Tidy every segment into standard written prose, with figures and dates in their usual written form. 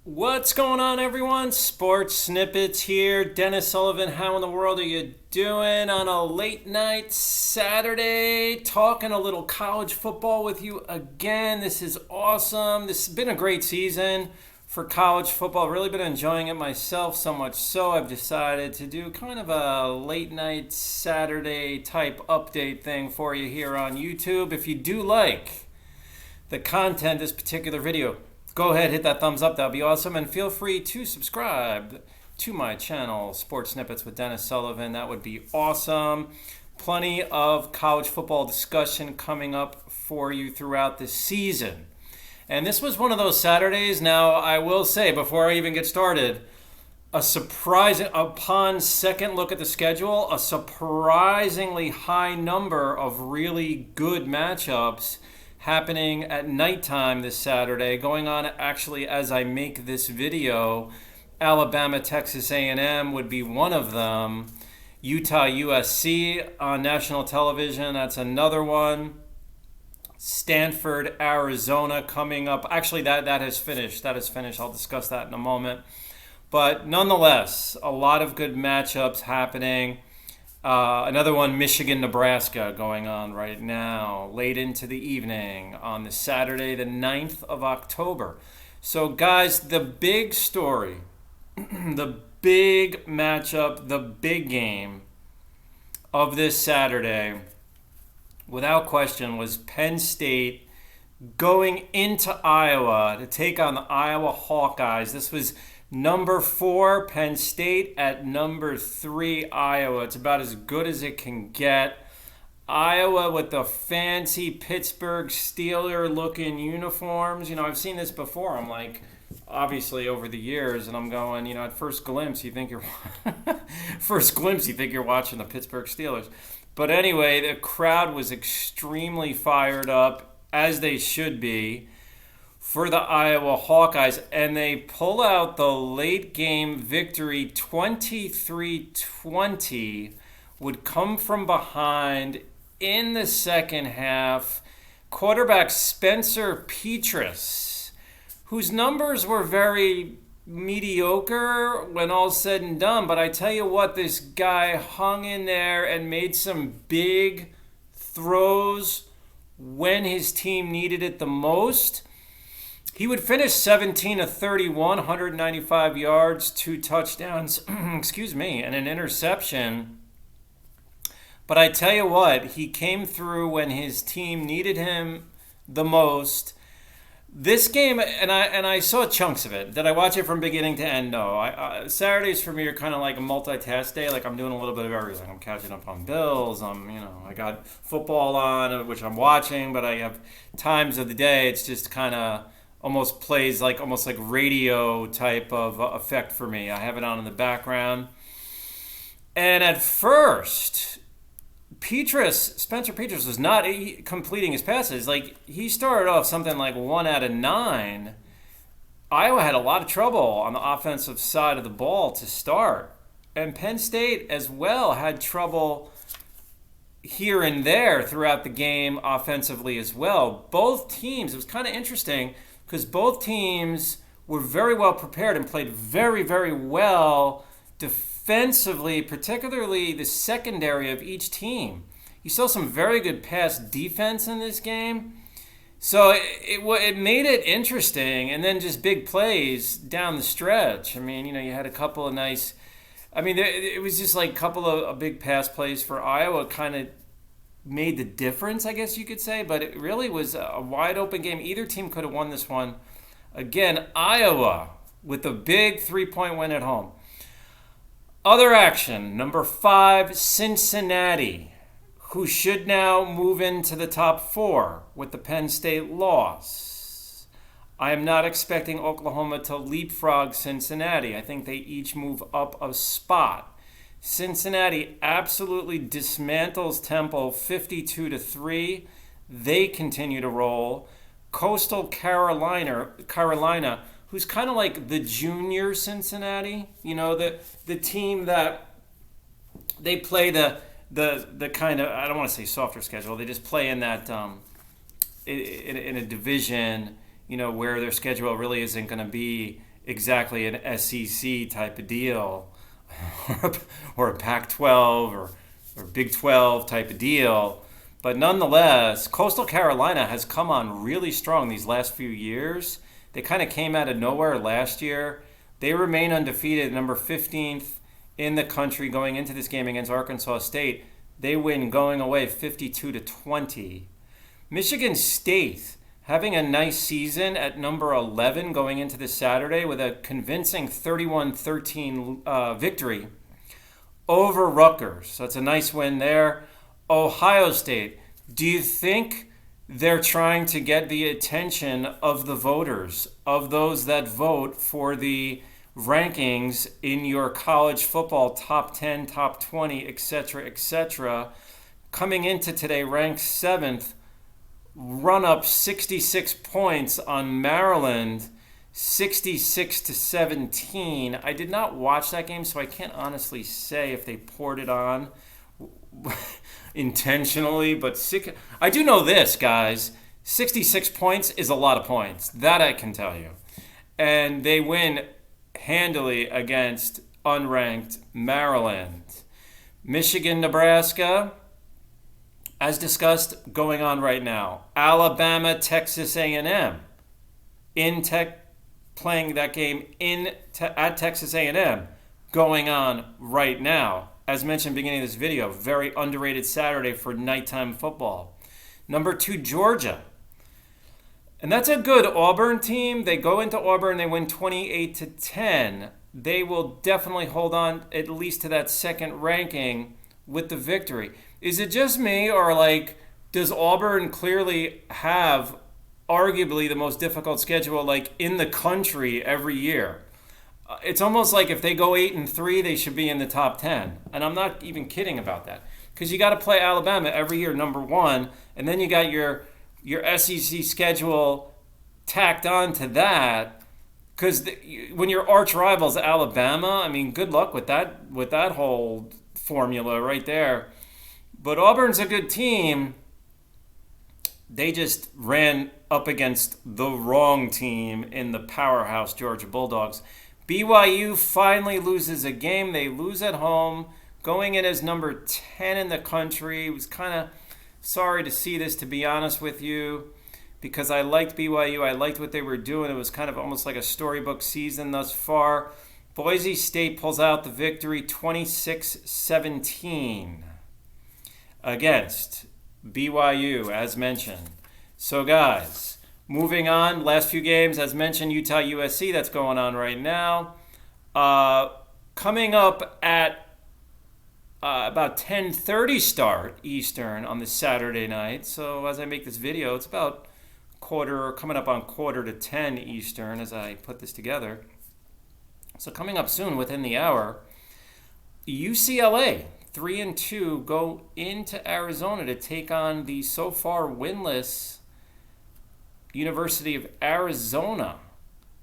What's going on, everyone? Sports Snippets here. Dennis Sullivan, how in the world are you doing on a late night Saturday? Talking a little college football with you again. This is awesome. This has been a great season for college football. Really been enjoying it myself, so much so I've decided to do kind of a late night Saturday type update thing for you here on YouTube. If you do like the content, this particular video, go ahead, hit that thumbs up. That'll be awesome. And feel free to subscribe to my channel, Sports Snippets with Dennis Sullivan. That would be awesome. Plenty of college football discussion coming up for you throughout the season. And this was one of those Saturdays. Now, I will say, before I even get started, upon second look at the schedule, a surprisingly high number of really good matchups happening at nighttime this Saturday, going on actually as I make this video. Alabama, Texas A&M would be one of them. Utah, USC on national television, that's another one. Stanford, Arizona coming up. Actually, that has finished. That is finished. I'll discuss that in a moment. But nonetheless, a lot of good matchups happening. Another one, Michigan, Nebraska, going on right now, late into the evening on the Saturday, the 9th of October. So, guys, the big story, the big matchup, the big game of this Saturday, without question, was Penn State going into Iowa to take on the Iowa Hawkeyes. This was number 4, Penn State, at number 3, Iowa. It's about as good as it can get. Iowa with the fancy Pittsburgh Steeler-looking uniforms. You know, I've seen this before. I'm like, obviously over the years, and I'm going, you know, at first glimpse, you think you're watching the Pittsburgh Steelers. But anyway, the crowd was extremely fired up, as they should be, for the Iowa Hawkeyes, and they pull out the late game victory. 23-20 would come from behind in the second half. Quarterback Spencer Petras, whose numbers were very mediocre when all's said and done, but I tell you what, this guy hung in there and made some big throws when his team needed it the most. He would finish 17 of 31, 195 yards, 2 touchdowns, and an interception. But I tell you what, he came through when his team needed him the most. This game, and I saw chunks of it. Did I watch it from beginning to end? No. Saturdays for me are kind of like a multitask day. Like, I'm doing a little bit of everything. I'm catching up on bills. I got football on, which I'm watching, but I have times of the day. It's just kind of almost plays like radio type of effect for me. I have it on in the background. And at first, Spencer Petras was not completing his passes. Like, he started off something like 1 out of 9. Iowa had a lot of trouble on the offensive side of the ball to start. And Penn State as well had trouble here and there throughout the game offensively as well. Both teams, it was kind of interesting, because both teams were very well prepared and played very, very well defensively, particularly the secondary of each team. You saw some very good pass defense in this game. So it made it interesting, and then just big plays down the stretch. I mean, you had a couple of nice... it was just like a couple of big pass plays for Iowa kind of made the difference, I guess you could say, but it really was a wide open game. Either team could have won this one. Again, Iowa with a big 3-point win at home. Other action, number 5, Cincinnati, who should now move into the top 4 with the Penn State loss. I am not expecting Oklahoma to leapfrog Cincinnati. I think they each move up a spot. Cincinnati absolutely dismantles Temple 52-3. They continue to roll. Coastal Carolina, who's kind of like the junior Cincinnati, the team that they play the kind of, I don't want to say softer schedule. They just play in that in a division, where their schedule really isn't going to be exactly an SEC type of deal or a Pac-12 or Big 12 type of deal. But nonetheless, Coastal Carolina has come on really strong these last few years. They kind of came out of nowhere last year. They remain undefeated, number 15th in the country going into this game against Arkansas State. They win going away 52-20. Michigan State having a nice season at number 11 going into this Saturday with a convincing 31-13 victory over Rutgers. So it's a nice win there. Ohio State, do you think they're trying to get the attention of the voters, of those that vote for the rankings in your college football top 10, top 20, etc., etc., coming into today ranked 7th, run up 66 points on Maryland, 66-17. I did not watch that game, so I can't honestly say if they poured it on intentionally, but I do know this, guys. 66 points is a lot of points. That I can tell you. And they win handily against unranked Maryland. Michigan, Nebraska, as discussed, going on right now. Alabama, Texas A&M. Playing that game at Texas A&M, going on right now. As mentioned beginning of this video, very underrated Saturday for nighttime football. Number 2, Georgia. And that's a good Auburn team. They go into Auburn, they win 28-10. They will definitely hold on at least to that second ranking with the victory. Is it just me, or does Auburn clearly have arguably the most difficult schedule in the country every year? It's almost like if they go 8-3, they should be in the top 10. And I'm not even kidding about that. Because you got to play Alabama every year, number 1, and then you got your SEC schedule tacked on to that. Because when your arch rival's Alabama, I mean, good luck with that whole formula right there. But Auburn's a good team. They just ran up against the wrong team in the powerhouse Georgia Bulldogs. BYU finally loses a game. They lose at home, going in as number 10 in the country. It was kind of sorry to see this, to be honest with you, because I liked BYU. I liked what they were doing. It was kind of almost like a storybook season thus far. Boise State pulls out the victory 26-17 against BYU, as mentioned. So, guys, moving on, last few games, as mentioned, Utah USC, that's going on right now. Coming up at about 10:30 start Eastern on this Saturday night. So as I make this video, it's about coming up on 9:45 Eastern as I put this together. So coming up soon, within the hour, UCLA, 3-2, go into Arizona to take on the so far winless University of Arizona.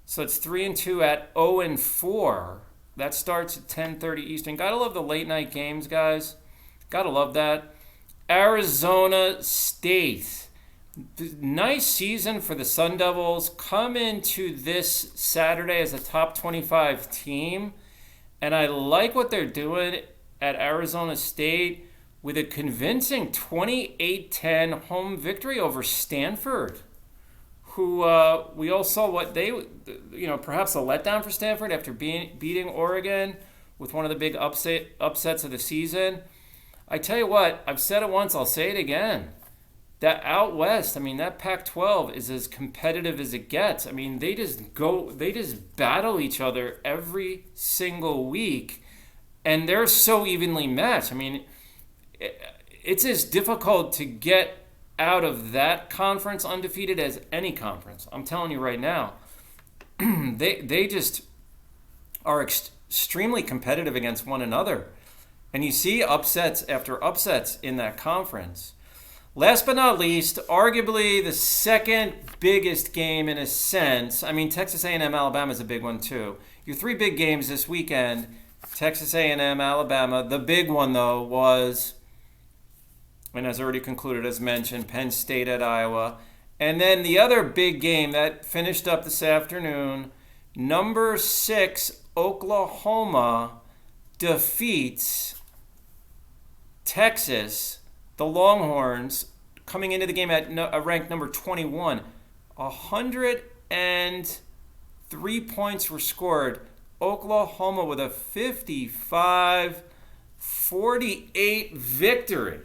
So it's 3-2 at 0-4. That starts at 10:30 Eastern. Gotta love the late night games, guys. Gotta love that. Arizona State. Nice season for the Sun Devils. Come into this Saturday as a top 25 team. And I like what they're doing at Arizona State with a convincing 28-10 home victory over Stanford, who we all saw what they, perhaps a letdown for Stanford after beating Oregon with one of the big upsets of the season. I tell you what, I've said it once, I'll say it again. That out west, that Pac-12 is as competitive as it gets. They just battle each other every single week, and they're so evenly matched. It's as difficult to get out of that conference undefeated as any conference. I'm telling you right now, they just are extremely competitive against one another. And you see upsets after upsets in that conference. Last but not least, arguably the second biggest game in a sense. Texas A&M, Alabama is a big one too. Your 3 big games this weekend, Texas A&M, Alabama. The big one, though, was, and as already concluded, as mentioned, Penn State at Iowa. And then the other big game that finished up this afternoon, number 6 Oklahoma defeats Texas, the Longhorns, coming into the game at ranked number 21. 103 points were scored. Oklahoma with a 55-48 victory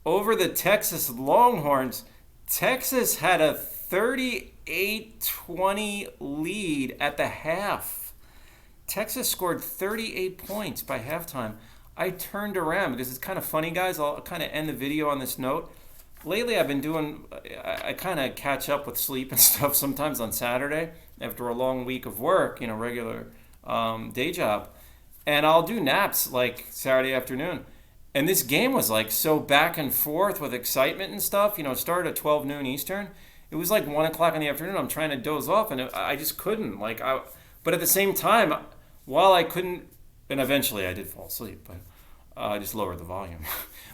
over the Texas Longhorns. Texas had a 38-20 lead at the half. Texas scored 38 points by halftime. I turned around because it's kind of funny, guys. I'll kind of end the video on this note. Lately, I kind of catch up with sleep and stuff sometimes on Saturday after a long week of work, regular day job. And I'll do naps like Saturday afternoon. And this game was like so back and forth with excitement and stuff. It started at 12 noon Eastern. It was like 1 o'clock in the afternoon. I'm trying to doze off, and I just couldn't. But at the same time, while I couldn't, and eventually I did fall asleep, but I just lowered the volume.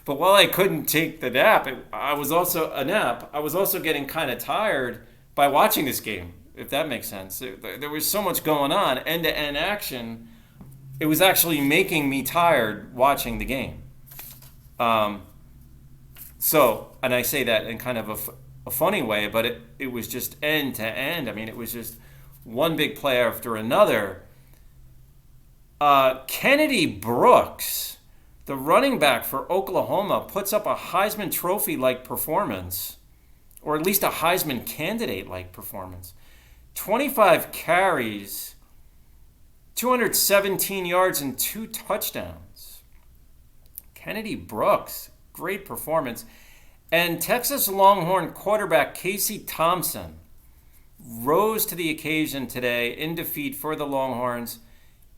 But while I couldn't take the nap, I was also getting kind of tired by watching this game, if that makes sense. There was so much going on, end-to-end action. It was actually making me tired watching the game. And I say that in kind of a funny way, but it was just end to end. I mean, it was just one big play after another. Kennedy Brooks, the running back for Oklahoma, puts up a Heisman Trophy-like performance, or at least a Heisman candidate-like performance. 25 carries, 217 yards, and 2 touchdowns. Kennedy Brooks, great performance. And Texas Longhorn quarterback Casey Thompson rose to the occasion today in defeat for the Longhorns.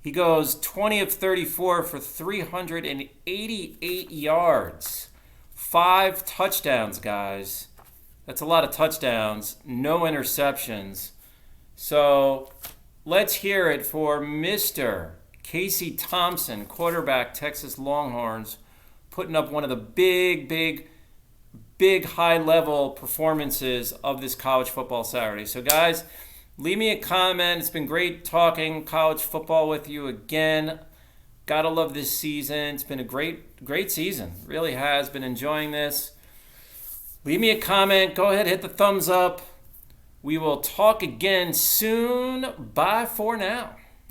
He goes 20 of 34 for 388 yards. 5 touchdowns, guys. That's a lot of touchdowns. No interceptions. So let's hear it for Mr. Casey Thompson, quarterback, Texas Longhorns, putting up one of the big high-level performances of this college football Saturday. So, guys, leave me a comment. It's been great talking college football with you again. Gotta love this season. It's been a great season. Really has. Been enjoying this. Leave me a comment. Go ahead, hit the thumbs up. We will talk again soon. Bye for now.